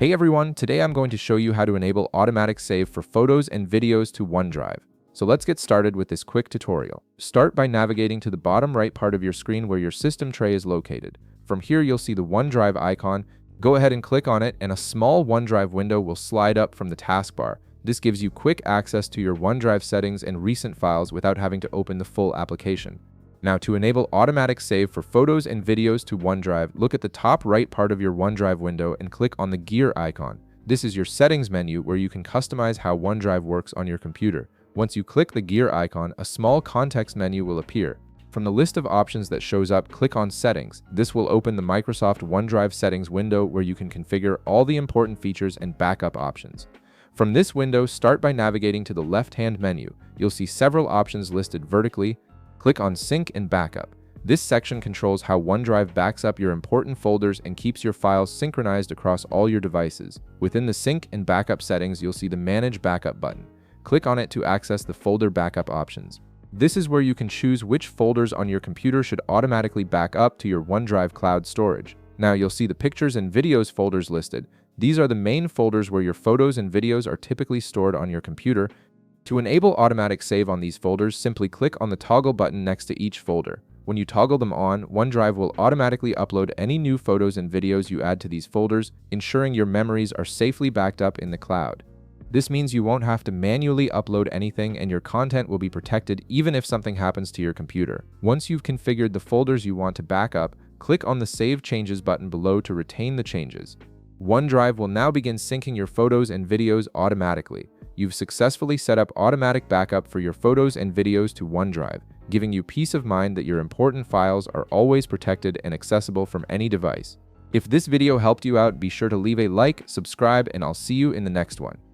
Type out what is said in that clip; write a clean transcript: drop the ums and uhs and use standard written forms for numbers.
Hey everyone, today I'm going to show you how to enable automatic save for photos and videos to OneDrive. So let's get started with this quick tutorial. Start by navigating to the bottom right part of your screen where your system tray is located. From here you'll see the OneDrive icon. Go ahead and click on it and a small OneDrive window will slide up from the taskbar. This gives you quick access to your OneDrive settings and recent files without having to open the full application. Now, to enable automatic save for photos and videos to OneDrive, look at the top right part of your OneDrive window and click on the gear icon. This is your settings menu where you can customize how OneDrive works on your computer. Once you click the gear icon, a small context menu will appear. From the list of options that shows up, click on Settings. This will open the Microsoft OneDrive settings window where you can configure all the important features and backup options. From this window, start by navigating to the left-hand menu. You'll see several options listed vertically. Click on Sync and Backup. This section controls how OneDrive backs up your important folders and keeps your files synchronized across all your devices. Within the Sync and Backup settings, you'll see the Manage Backup button. Click on it to access the folder backup options. This is where you can choose which folders on your computer should automatically back up to your OneDrive cloud storage. Now you'll see the Pictures and Videos folders listed. These are the main folders where your photos and videos are typically stored on your computer. To enable automatic save on these folders, simply click on the toggle button next to each folder. When you toggle them on, OneDrive will automatically upload any new photos and videos you add to these folders, ensuring your memories are safely backed up in the cloud. This means you won't have to manually upload anything and your content will be protected even if something happens to your computer. Once you've configured the folders you want to back up, click on the Save Changes button below to retain the changes. OneDrive will now begin syncing your photos and videos automatically. You've successfully set up automatic backup for your photos and videos to OneDrive, giving you peace of mind that your important files are always protected and accessible from any device. If this video helped you out, be sure to leave a like, subscribe, and I'll see you in the next one.